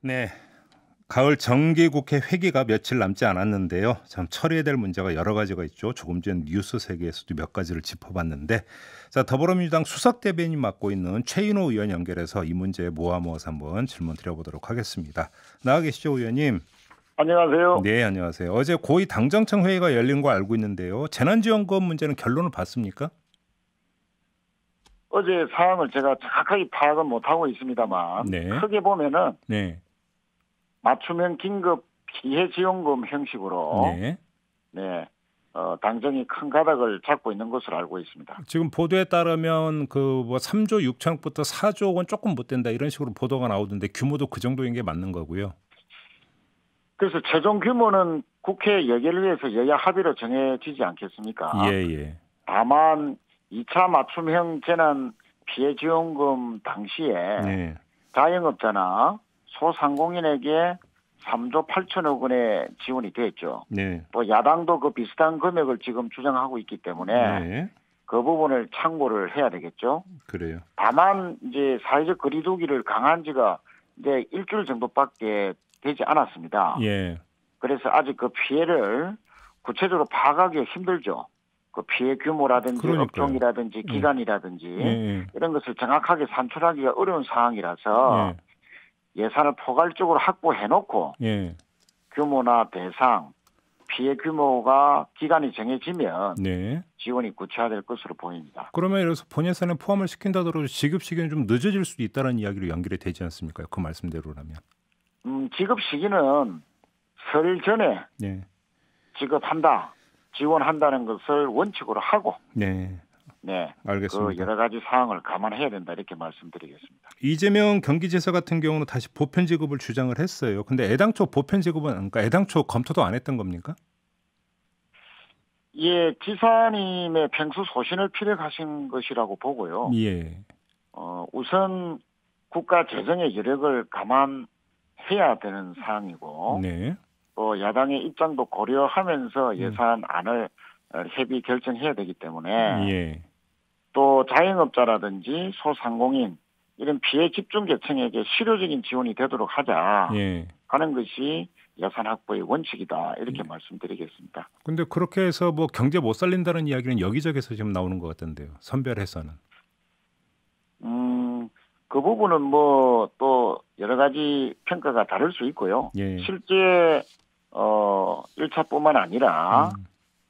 네. 가을 정기국회 회기가 며칠 남지 않았는데요. 참 처리해야 될 문제가 여러 가지가 있죠. 조금 전 뉴스 세계에서도 몇 가지를 짚어봤는데, 자, 더불어민주당 수석 대변인 맡고 있는 최인호 의원 연결해서 이 문제에 모아서 한번 질문 드려보도록 하겠습니다. 나와 계시죠, 의원님? 안녕하세요. 네, 안녕하세요. 어제 고위 당정청 회의가 열린 거 알고 있는데요. 재난지원금 문제는 결론을 봤습니까? 어제 사항을 제가 정확하게 파악은 못하고 있습니다만 네, 크게 보면은 네, 맞춤형 긴급 피해지원금 형식으로 네. 네, 당정이 큰 가닥을 잡고 있는 것으로 알고 있습니다. 지금 보도에 따르면 그 뭐 3조 6천억부터 4조 원 조금 못 된다 이런 식으로 보도가 나오던데 규모도 그 정도인 게 맞는 거고요. 그래서 최종 규모는 국회 예결위에서 여야 합의로 정해지지 예, 않겠습니까? 예. 다만 2차 맞춤형 재난 피해지원금 당시에 네. 자영업자나 소상공인에게 3조 8천억 원의 지원이 됐죠. 네. 또 야당도 그 비슷한 금액을 지금 주장하고 있기 때문에 네. 그 부분을 참고를 해야 되겠죠. 그래요. 다만 이제 사회적 거리두기를 강한 지가 이제 일주일 정도밖에 되지 않았습니다. 예. 그래서 아직 그 피해를 구체적으로 파악하기 힘들죠. 그 피해 규모라든지 그러니까요. 업종이라든지 예. 기간이라든지 예. 이런 것을 정확하게 산출하기가 어려운 예. 상황이라서 예산을 포괄적으로 확보해놓고 예. 규모나 대상, 피해 규모가 기간이 정해지면 네. 지원이 구체화될 것으로 보입니다. 그러면 이래서 본예산에 포함을 시킨다더라도 지급 시기는 좀 늦어질 수도 있다는 이야기로 연결이 되지 않습니까? 그 말씀대로라면. 지급 시기는 설 전에 네. 지급한다, 지원한다는 것을 원칙으로 하고, 네. 네, 그 알겠습니다. 여러 가지 사항을 감안해야 된다 이렇게 말씀드리겠습니다. 이재명 경기지사 같은 경우는 다시 보편 지급을 주장을 했어요. 근데 애당초 보편 지급은 그러니까 애당초 검토도 안 했던 겁니까? 예, 지사님의 평소 소신을 피력하신 것이라고 보고요. 예. 우선 국가 재정의 여력을 감안해야 되는 사항이고, 네. 또 야당의 입장도 고려하면서 음. 예산안을 협의 결정해야 되기 때문에 예. 또 자영업자라든지 소상공인 이런 피해 집중 계층에게 실효적인 지원이 되도록 하자 예. 하는 것이 예산 확보의 원칙이다 이렇게 말씀드리겠습니다. 근데 그렇게 해서 뭐 경제 못 살린다는 이야기는 여기저기서 지금 나오는 것 같던데요. 선별해서는. 그 부분은 뭐 또 여러 가지 평가가 다를 수 있고요. 예. 실제 1차뿐만 아니라 음.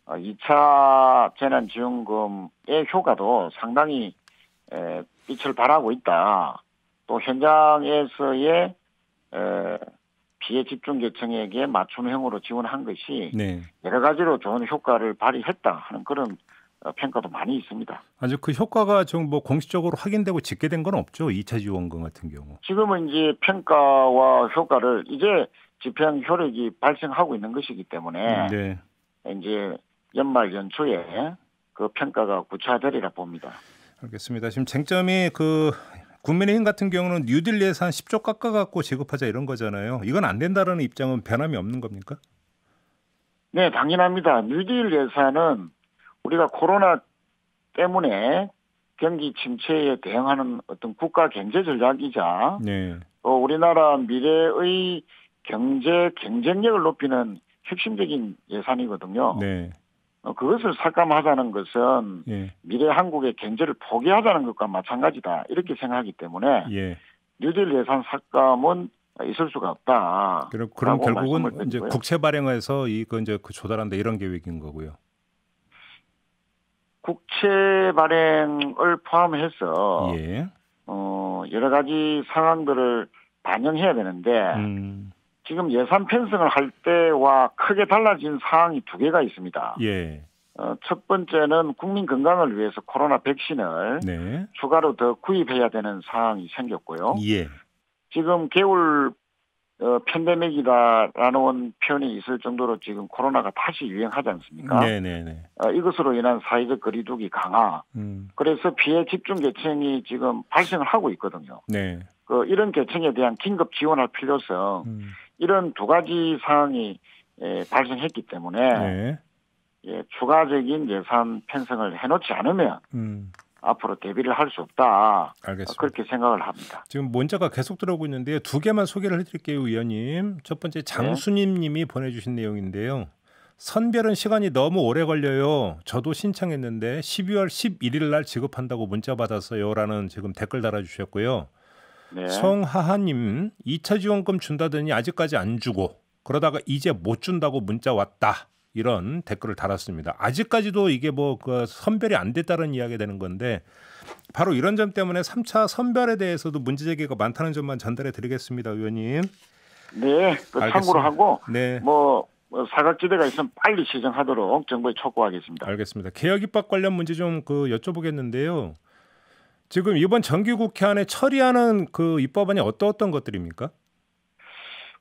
2차 재난지원금의 효과도 상당히 빛을 발하고 있다. 또 현장에서의 피해 집중 계층에게 맞춤형으로 지원한 것이 네. 여러 가지로 좋은 효과를 발휘했다 하는 그런 평가도 많이 있습니다. 아직 그 효과가 좀 뭐 공식적으로 확인되고 집계된 건 없죠. 2차 지원금 같은 경우. 지금은 이제 평가와 효과를 이제 집행 효력이 발생하고 있는 것이기 때문에 네. 이제 연말 연초에 그 평가가 구체화되리라 봅니다. 알겠습니다. 지금 쟁점이 그 국민의힘 같은 경우는 뉴딜 예산 10조 깎아갖고 지급하자 이런 거잖아요. 이건 안 된다라는 입장은 변함이 없는 겁니까? 네, 당연합니다. 뉴딜 예산은 우리가 코로나 때문에 경기 침체에 대응하는 어떤 국가 경제 전략이자 네. 또 우리나라 미래의 경제 경쟁력을 높이는 핵심적인 예산이거든요. 네. 그것을 삭감하자는 것은 예. 미래 한국의 경제를 포기하자는 것과 마찬가지다. 이렇게 생각하기 때문에 예. 뉴딜 예산 삭감은 있을 수가 없다. 그럼 결국은 이제 국채 발행해서 이거 이제 그 조달한다 이런 계획인 거고요. 국채 발행을 포함해서 예. 여러 가지 상황들을 반영해야 되는데 지금 예산 편성을 할 때와 크게 달라진 사항이 두 개가 있습니다. 예. 첫 번째는 국민 건강을 위해서 코로나 백신을 네. 추가로 더 구입해야 되는 상황이 생겼고요. 예. 지금 겨울 팬데믹이다라는 표현이 있을 정도로 지금 코로나가 다시 유행하지 않습니까? 네네네. 이것으로 인한 사회적 거리두기 강화. 그래서 피해 집중 계층이 지금 발생을 하고 있거든요. 네. 이런 계층에 대한 긴급 지원할 필요성. 이런 두 가지 사항이 발생했기 때문에 네. 추가적인 예산 편성을 해놓지 않으면 앞으로 대비를 할 수 없다. 알겠습니다. 그렇게 생각을 합니다. 지금 문자가 계속 들어오고 있는데요. 두 개만 소개를 해드릴게요, 의원님. 첫 번째 장수님님이 보내주신 내용인데요. 선별은 시간이 너무 오래 걸려요. 저도 신청했는데 12월 11일 날 지급한다고 문자 받았어요라는 지금 댓글 달아주셨고요. 네. 송하하님 2차 지원금 준다더니 아직까지 안 주고 그러다가 이제 못 준다고 문자 왔다. 이런 댓글을 달았습니다. 아직까지도 이게 그 선별이 안 됐다는 이야기가 되는 건데 바로 이런 점 때문에 3차 선별에 대해서도 문제 제기가 많다는 점만 전달해 드리겠습니다, 의원님. 네, 참고로 하고 네. 사각지대가 있으면 빨리 시정하도록 정부에 촉구하겠습니다. 알겠습니다. 개혁 입법 관련 문제 좀 여쭤보겠는데요. 지금 이번 정기국회 안에 처리하는 그 입법안이 어떤 것들입니까?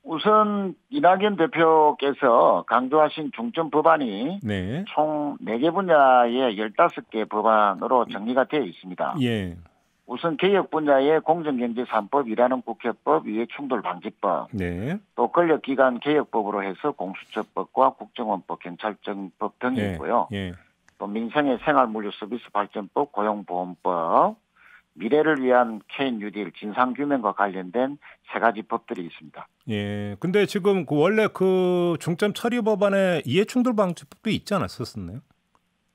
우선 이낙연 대표께서 강조하신 중점 법안이 네. 총 4개 분야의 15개 법안으로 정리가 되어 있습니다. 예. 우선 개혁 분야의 공정경제 3법, 일하는 국회법, 이해충돌 방지법, 네. 또 권력기관 개혁법으로 해서 공수처법과 국정원법, 경찰청법 등이 있고요. 예. 또 민생의 생활물류서비스 발전법, 고용보험법, 미래를 위한 K 뉴딜 진상규명과 관련된 3가지 법들이 있습니다. 예. 근데 지금 원래 그 중점 처리 법안에 이해충돌 방지법도 있지 않았었나요?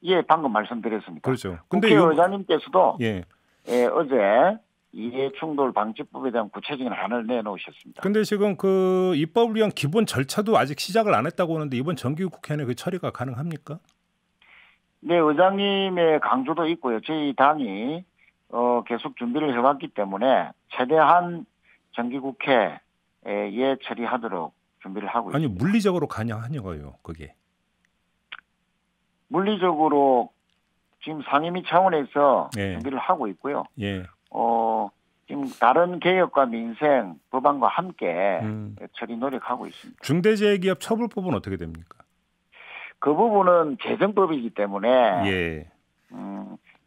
예, 방금 말씀드렸습니다. 그렇죠. 근데 국회의장님께서도 예, 어제 이해충돌 방지법에 대한 구체적인 안을 내놓으셨습니다. 근데 지금 그 입법을 위한 기본 절차도 아직 시작을 안 했다고 하는데 이번 정기국회는 그 처리가 가능합니까? 네, 의장님의 강조도 있고요. 저희 당이 계속 준비를 해왔기 때문에 최대한 정기국회에 처리하도록 준비를 하고 있습니다. 아니 물리적으로 가능하냐고요, 그게. 물리적으로 지금 상임위 차원에서 예. 준비를 하고 있고요. 예. 지금 다른 개혁과 민생 법안과 함께 처리 노력하고 있습니다. 중대재해기업 처벌법은 어떻게 됩니까? 그 부분은 개정법이기 때문에 예.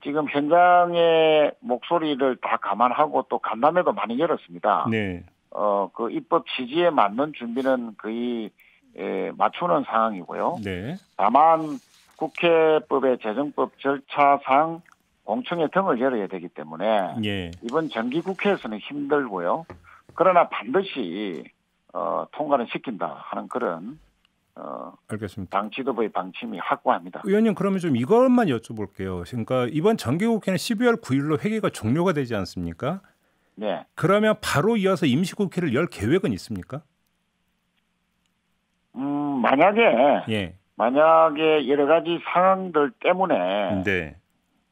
지금 현장의 목소리를 다 감안하고 또 간담회도 많이 열었습니다. 네. 그 입법 취지에 맞는 준비는 거의 맞추는 상황이고요. 네. 다만 국회법의 재정법 절차상 공청회 등을 열어야 되기 때문에 예. 이번 정기국회에서는 힘들고요. 그러나 반드시 통과는 시킨다 하는 그런 알겠습니다. 당 지도부의 방침이 확고합니다. 의원님 그러면 좀 이것만 여쭤볼게요. 그러니까 이번 정기국회는 12월 9일로 회기가 종료가 되지 않습니까? 네. 그러면 바로 이어서 임시국회를 열 계획은 있습니까? 만약에 여러 가지 상황들 때문에 네.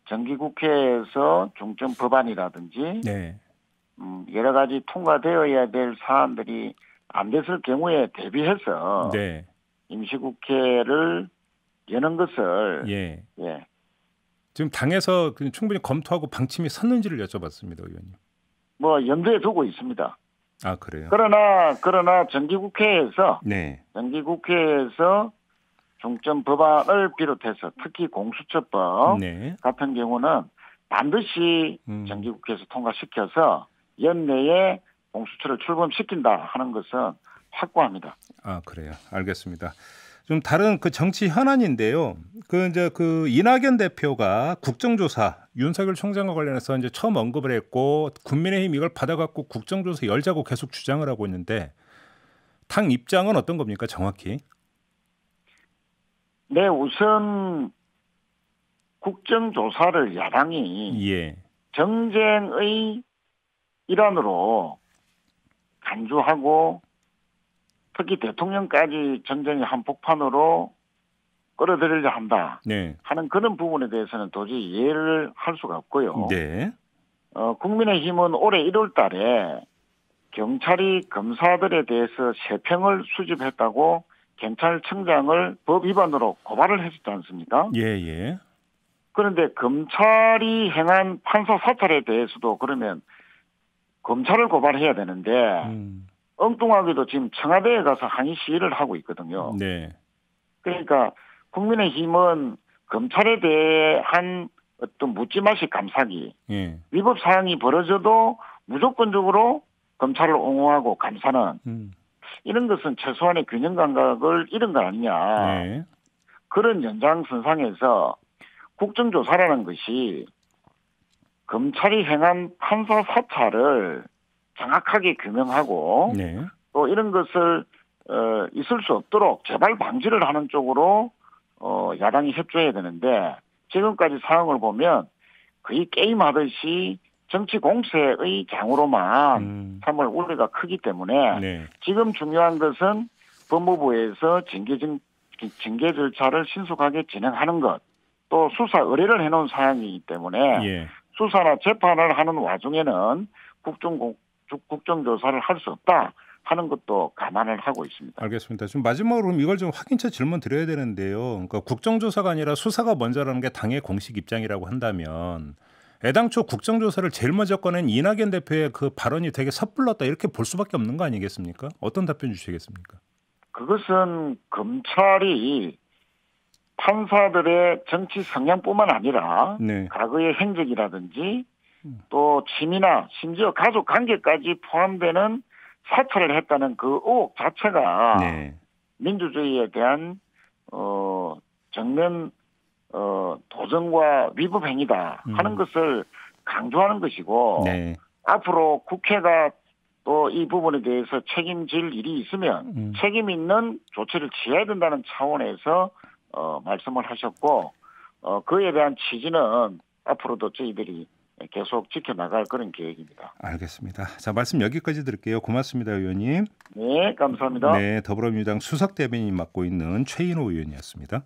정기국회에서 중점 법안이라든지 네. 여러 가지 통과되어야 될 사안들이 안 됐을 경우에 대비해서 네. 임시국회를 여는 것을 예. 지금 당에서 충분히 검토하고 방침이 섰는지를 여쭤봤습니다, 의원님. 염두에 두고 있습니다. 아, 그래요? 그러나 정기국회에서 중점 법안을 비롯해서 특히 공수처법 같은 경우는 반드시 정기국회에서 통과시켜서 연내에 공수처를 출범시킨다 하는 것은 확고합니다. 아, 그래요. 알겠습니다. 좀 다른 그 정치 현안인데요. 그 이낙연 대표가 국정조사 윤석열 총장과 관련해서 이제 처음 언급을 했고 국민의힘 이걸 받아갖고 국정조사 열자고 계속 주장을 하고 있는데 당 입장은 어떤 겁니까, 정확히? 네, 우선 국정조사를 야당이 정쟁의 일환으로 간주하고 특히 대통령까지 정쟁의 한복판으로 끌어들이려 한다 하는 그런 부분에 대해서는 도저히 이해를 할 수가 없고요. 네. 국민의힘은 올해 1월 달에 경찰이 검사들에 대해서 세평을 수집했다고 경찰청장을 법 위반으로 고발을 했었지 않습니까? 예. 그런데 검찰이 행한 판사 사찰에 대해서도 그러면 검찰을 고발해야 되는데 엉뚱하게도 지금 청와대에 가서 항의 시위를 하고 있거든요. 네. 그러니까 국민의힘은 검찰에 대한 어떤 묻지마식 감사기, 위법 사항이 벌어져도 무조건적으로 검찰을 옹호하고 감사는 이런 것은 최소한의 균형 감각을 잃은 거 아니냐. 그런 연장선상에서 국정조사라는 것이 검찰이 행한 판사 사찰을 정확하게 규명하고 네. 또 이런 것을 있을 수 없도록 재발 방지를 하는 쪽으로 야당이 협조해야 되는데 지금까지 상황을 보면 거의 게임하듯이 정치 공세의 장으로만 참을 우려가 크기 때문에 네. 지금 중요한 것은 법무부에서 징계 절차를 신속하게 진행하는 것, 또 수사 의뢰를 해놓은 사항이기 때문에 예. 수사나 재판을 하는 와중에는 국정조사를 할 수 없다 하는 것도 감안을 하고 있습니다. 알겠습니다. 좀 마지막으로 그럼 이걸 좀 확인차 질문 드려야 되는데요. 그러니까 국정조사가 아니라 수사가 먼저라는 게 당의 공식 입장이라고 한다면 애당초 국정조사를 제일 먼저 꺼낸 이낙연 대표의 그 발언이 되게 섣불렀다 이렇게 볼 수밖에 없는 거 아니겠습니까? 어떤 답변 주시겠습니까? 그것은 검찰이 판사들의 정치 성향뿐만 아니라 네. 과거의 행적이라든지 또 취미나 심지어 가족 관계까지 포함되는 사찰을 했다는 그 의혹 자체가 네. 민주주의에 대한 정면 도전과 위법 행위다 하는 것을 강조하는 것이고 네. 앞으로 국회가 또 이 부분에 대해서 책임질 일이 있으면 책임 있는 조치를 취해야 된다는 차원에서 말씀을 하셨고 그에 대한 취지는 앞으로도 저희들이 계속 지켜나갈 그런 계획입니다. 알겠습니다. 자, 말씀 여기까지 드릴게요. 고맙습니다, 의원님. 네, 감사합니다. 네, 더불어민주당 수석대변인 맡고 있는 최인호 의원이었습니다.